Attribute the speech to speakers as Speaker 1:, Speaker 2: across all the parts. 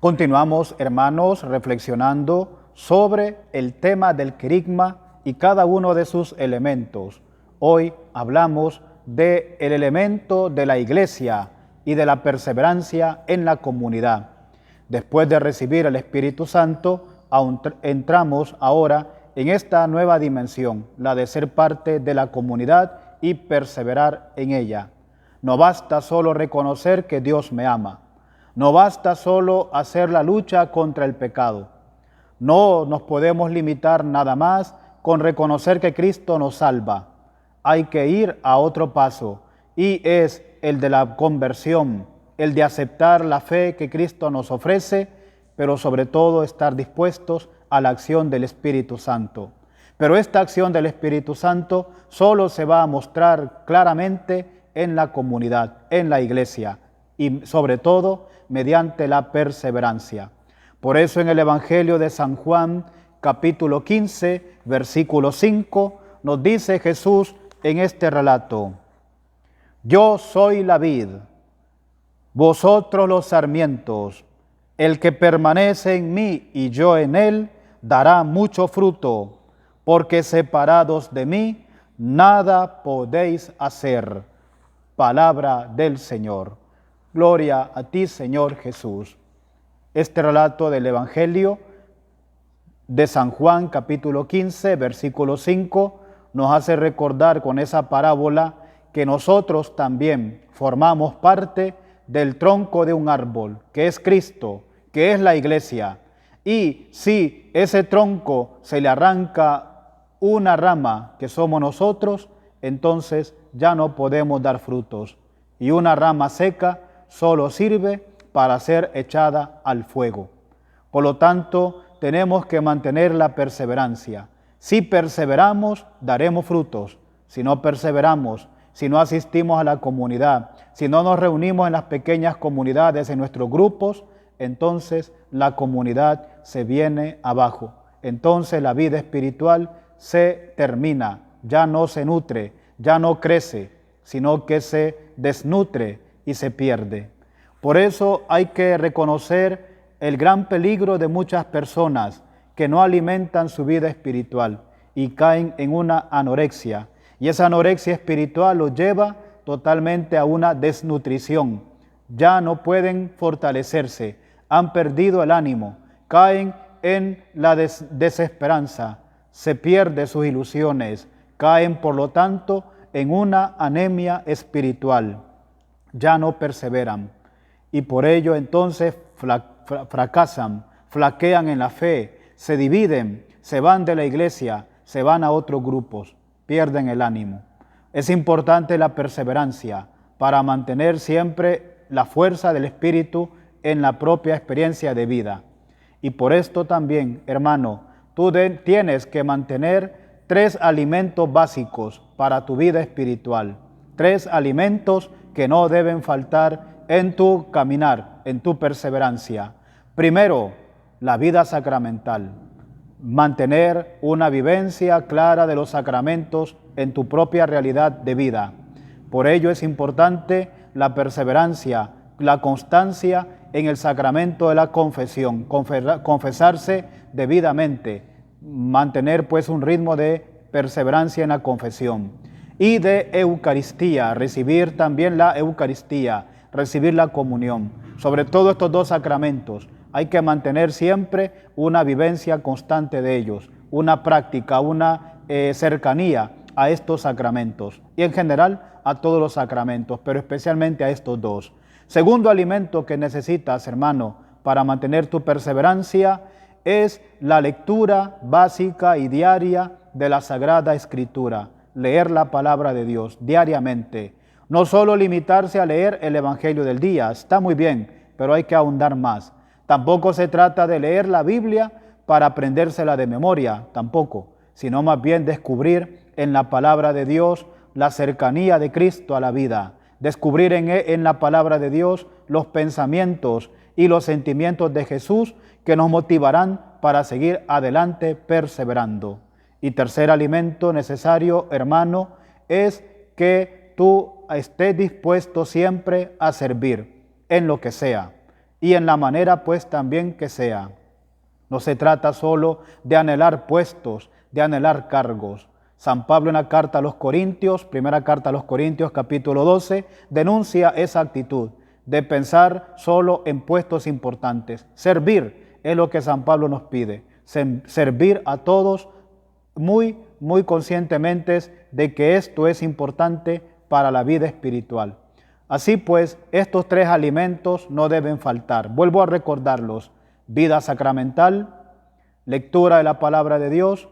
Speaker 1: Continuamos, hermanos, reflexionando sobre el tema del querigma y cada uno de sus elementos. Hoy hablamos del elemento de la iglesia y de la perseverancia en la comunidad. Después de recibir el Espíritu Santo, entramos ahora en esta nueva dimensión, la de ser parte de la comunidad y perseverar en ella. No basta solo reconocer que Dios me ama. No basta solo hacer la lucha contra el pecado. No nos podemos limitar nada más con reconocer que Cristo nos salva. Hay que ir a otro paso, y es el de la conversión, el de aceptar la fe que Cristo nos ofrece, pero sobre todo estar dispuestos a la acción del Espíritu Santo. Pero esta acción del Espíritu Santo solo se va a mostrar claramente en la comunidad, en la iglesia, y sobre todo mediante la perseverancia. Por eso en el Evangelio de San Juan, capítulo 15, versículo 5, nos dice Jesús en este relato: Yo soy la vid, vosotros los sarmientos. El que permanece en mí y yo en él, dará mucho fruto, porque separados de mí, nada podéis hacer. Palabra del Señor. Gloria a ti, Señor Jesús. Este relato del Evangelio de San Juan, capítulo 15, versículo 5, nos hace recordar con esa parábola que nosotros también formamos parte del tronco de un árbol, que es Cristo, que es la iglesia. Y si ese tronco se le arranca una rama, que somos nosotros, entonces ya no podemos dar frutos. Y una rama seca solo sirve para ser echada al fuego. Por lo tanto, tenemos que mantener la perseverancia. Si perseveramos, daremos frutos. Si no perseveramos, si no asistimos a la comunidad, si no nos reunimos en las pequeñas comunidades, en nuestros grupos, entonces la comunidad se viene abajo. Entonces la vida espiritual se termina, ya no se nutre, ya no crece, sino que se desnutre y se pierde. Por eso hay que reconocer el gran peligro de muchas personas que no alimentan su vida espiritual y caen en una anorexia. Y esa anorexia espiritual los lleva totalmente a una desnutrición. Ya no pueden fortalecerse, han perdido el ánimo, caen en la desesperanza, se pierden sus ilusiones, caen por lo tanto en una anemia espiritual. Ya no perseveran y por ello entonces fracasan, flaquean en la fe, se dividen, se van de la iglesia, se van a otros grupos, pierden el ánimo. Es importante la perseverancia para mantener siempre la fuerza del Espíritu en la propia experiencia de vida. Y por esto también, hermano, tú tienes que mantener 3 alimentos básicos para tu vida espiritual, 3 alimentos que no deben faltar en tu caminar, en tu perseverancia. Primero, la vida sacramental. Mantener una vivencia clara de los sacramentos en tu propia realidad de vida. Por ello es importante la perseverancia, la constancia en el sacramento de la confesión, confesarse debidamente, mantener pues un ritmo de perseverancia en la confesión. Y de Eucaristía, recibir también la Eucaristía, recibir la comunión. Sobre todo estos 2 sacramentos, hay que mantener siempre una vivencia constante de ellos, una práctica, una cercanía a estos sacramentos y en general a todos los sacramentos, pero especialmente a estos 2. Segundo alimento que necesitas, hermano, para mantener tu perseverancia es la lectura básica y diaria de la Sagrada Escritura, leer la palabra de Dios diariamente. No solo limitarse a leer el Evangelio del día, está muy bien, pero hay que ahondar más. Tampoco se trata de leer la Biblia para aprendérsela de memoria, tampoco, sino más bien descubrir en la palabra de Dios la cercanía de Cristo a la vida, descubrir en la palabra de Dios los pensamientos y los sentimientos de Jesús que nos motivarán para seguir adelante perseverando. Y tercer alimento necesario, hermano, es que tú estés dispuesto siempre a servir en lo que sea, y en la manera pues también que sea. No se trata solo de anhelar puestos, de anhelar cargos. San Pablo en la carta a los Corintios, primera carta a los Corintios, capítulo 12, denuncia esa actitud de pensar solo en puestos importantes. Servir es lo que San Pablo nos pide. Servir a todos muy conscientemente de que esto es importante para la vida espiritual. Así pues, estos tres alimentos no deben faltar. Vuelvo a recordarlos: vida sacramental, lectura de la palabra de Dios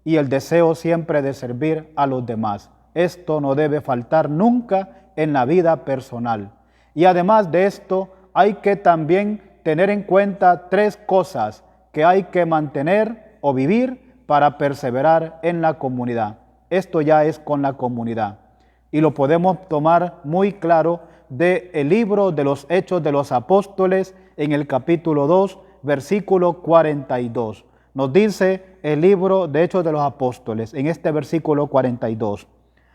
Speaker 1: y el deseo siempre de servir a los demás. Esto no debe faltar nunca en la vida personal. Y además de esto, hay que también tener en cuenta tres cosas que hay que mantener o vivir para perseverar en la comunidad. Esto ya es con la comunidad. Y lo podemos tomar muy claro del libro de los Hechos de los Apóstoles en el capítulo 2, versículo 42. Nos dice el libro de Hechos de los Apóstoles en este versículo 42.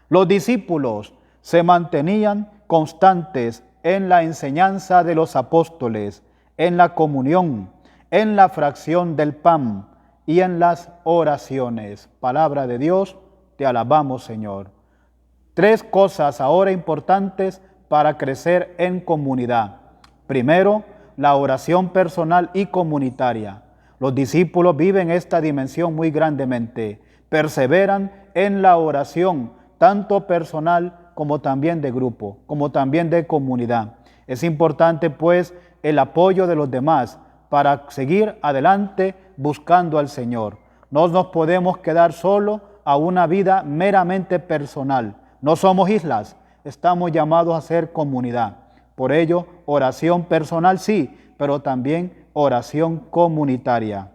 Speaker 1: Los discípulos se mantenían constantes en la enseñanza de los apóstoles, en la comunión, en la fracción del pan y en las oraciones. Palabra de Dios, te alabamos, Señor. Tres cosas ahora importantes para crecer en comunidad. Primero, la oración personal y comunitaria. Los discípulos viven esta dimensión muy grandemente. Perseveran en la oración, tanto personal como también de grupo, como también de comunidad. Es importante, pues, el apoyo de los demás para seguir adelante buscando al Señor. No nos podemos quedar solo a una vida meramente personal. No somos islas, estamos llamados a ser comunidad. Por ello, oración personal sí, pero también oración comunitaria.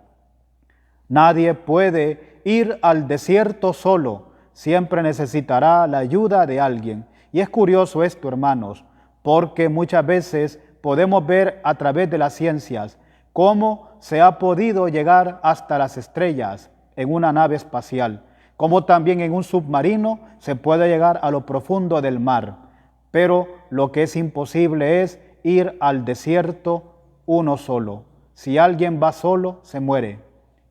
Speaker 1: Nadie puede ir al desierto solo, siempre necesitará la ayuda de alguien. Y es curioso esto, hermanos, porque muchas veces podemos ver a través de las ciencias cómo se ha podido llegar hasta las estrellas en una nave espacial, como también en un submarino se puede llegar a lo profundo del mar. Pero lo que es imposible es ir al desierto uno solo. Si alguien va solo, se muere,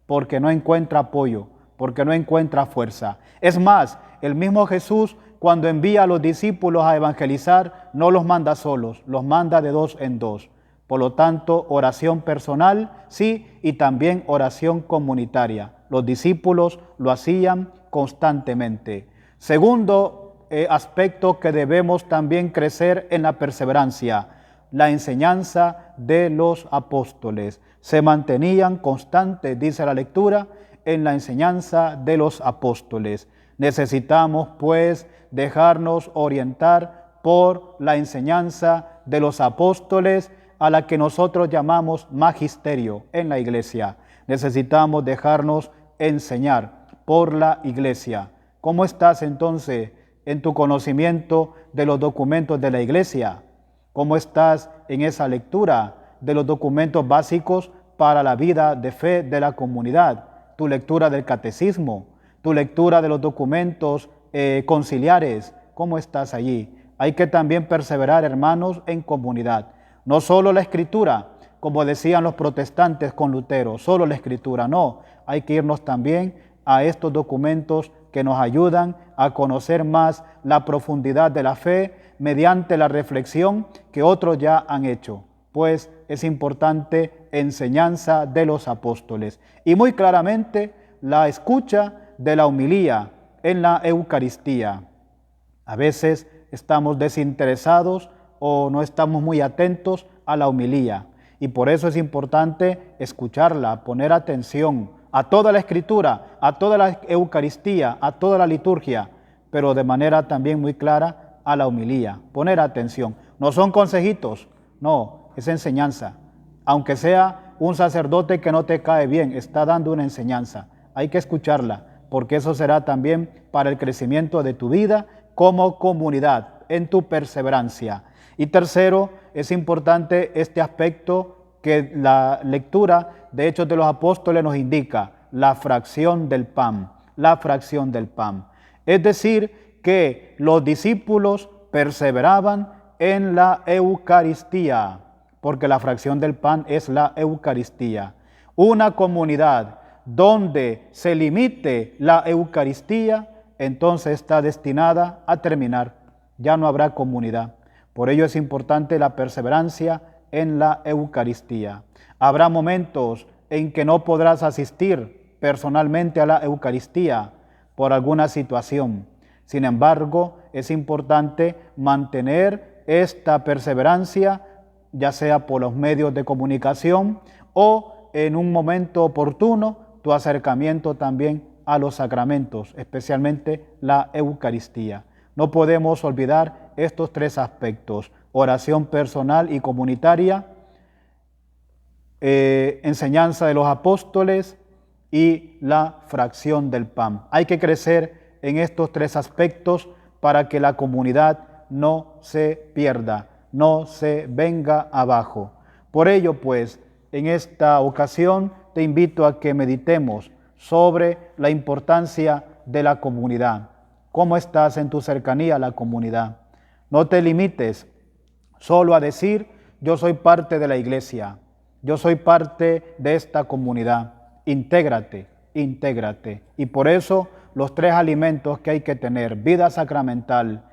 Speaker 1: porque no encuentra apoyo, porque no encuentra fuerza. Es más, el mismo Jesús, cuando envía a los discípulos a evangelizar, no los manda solos, los manda de dos en dos. Por lo tanto, oración personal, sí, y también oración comunitaria. Los discípulos lo hacían constantemente. Segundo aspecto que debemos también crecer en la perseverancia, la enseñanza de los apóstoles. Se mantenían constantes, dice la lectura, en la enseñanza de los apóstoles. Necesitamos, pues, dejarnos orientar por la enseñanza de los apóstoles, a la que nosotros llamamos magisterio en la iglesia. Necesitamos dejarnos enseñar por la iglesia. ¿Cómo estás entonces en tu conocimiento de los documentos de la iglesia? ¿Cómo estás en esa lectura de los documentos básicos para la vida de fe de la comunidad? Tu lectura del catecismo, tu lectura de los documentos conciliares. ¿Cómo estás allí? Hay que también perseverar, hermanos, en comunidad. No solo la escritura, como decían los protestantes con Lutero, solo la escritura, no. Hay que irnos también a estos documentos que nos ayudan a conocer más la profundidad de la fe mediante la reflexión que otros ya han hecho. Pues es importante enseñanza de los apóstoles. Y muy claramente la escucha de la homilía en la Eucaristía. A veces estamos desinteresados o no estamos muy atentos a la homilía. Y por eso es importante escucharla, poner atención a toda la Escritura, a toda la Eucaristía, a toda la liturgia, pero de manera también muy clara a la homilía, poner atención. No son consejitos, no, es enseñanza. Aunque sea un sacerdote que no te cae bien, está dando una enseñanza. Hay que escucharla, porque eso será también para el crecimiento de tu vida como comunidad, en tu perseverancia. Y tercero, es importante este aspecto que la lectura de Hechos de los Apóstoles nos indica, la fracción del pan, la fracción del pan. Es decir, que los discípulos perseveraban en la Eucaristía, porque la fracción del pan es la Eucaristía. Una comunidad donde se limite la Eucaristía, entonces está destinada a terminar. Ya no habrá comunidad. Por ello es importante la perseverancia en la Eucaristía. Habrá momentos en que no podrás asistir personalmente a la Eucaristía por alguna situación. Sin embargo, es importante mantener esta perseverancia, ya sea por los medios de comunicación o en un momento oportuno, tu acercamiento también a los sacramentos, especialmente la Eucaristía. No podemos olvidar estos tres aspectos: oración personal y comunitaria, enseñanza de los apóstoles y la fracción del pan. Hay que crecer en estos tres aspectos para que la comunidad no se pierda, no se venga abajo. Por ello, pues, en esta ocasión te invito a que meditemos sobre la importancia de la comunidad. ¿Cómo estás en tu cercanía a la comunidad? No te limites solo a decir: yo soy parte de la iglesia, yo soy parte de esta comunidad. Intégrate, intégrate. Y por eso los tres alimentos que hay que tener: vida sacramental,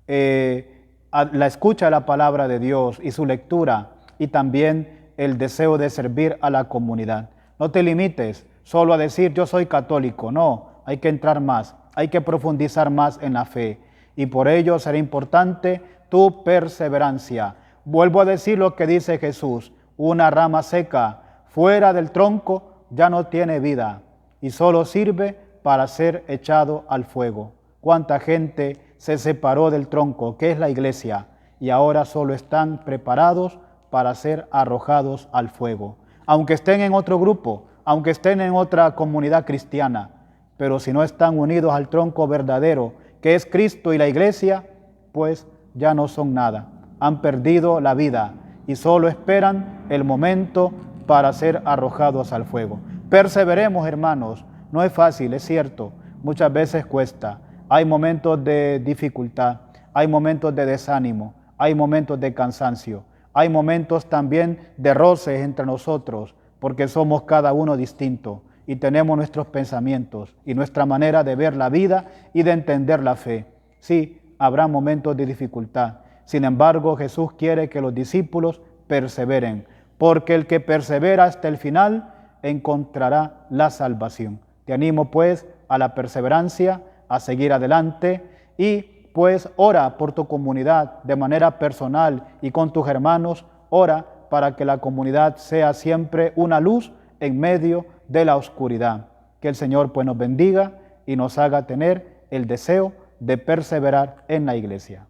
Speaker 1: la escucha de la palabra de Dios y su lectura, y también el deseo de servir a la comunidad. No te limites solo a decir: yo soy católico. No, hay que entrar más, hay que profundizar más en la fe. Y por ello será importante tu perseverancia. Vuelvo a decir lo que dice Jesús: una rama seca fuera del tronco ya no tiene vida y solo sirve para ser echado al fuego. ¿Cuánta gente se separó del tronco, que es la iglesia, y ahora solo están preparados para ser arrojados al fuego? Aunque estén en otro grupo, aunque estén en otra comunidad cristiana, pero si no están unidos al tronco verdadero, que es Cristo y la iglesia, pues ya no son nada. Han perdido la vida y solo esperan el momento para ser arrojados al fuego. Perseveremos, hermanos. No es fácil, es cierto. Muchas veces cuesta. Hay momentos de dificultad, hay momentos de desánimo, hay momentos de cansancio, hay momentos también de roces entre nosotros, porque somos cada uno distinto y tenemos nuestros pensamientos y nuestra manera de ver la vida y de entender la fe. Sí, habrá momentos de dificultad. Sin embargo, Jesús quiere que los discípulos perseveren, porque el que persevera hasta el final encontrará la salvación. Te animo pues a la perseverancia, a seguir adelante y pues ora por tu comunidad de manera personal y con tus hermanos. Ora para que la comunidad sea siempre una luz en medio de la oscuridad. Que el Señor pues nos bendiga y nos haga tener el deseo de perseverar en la iglesia.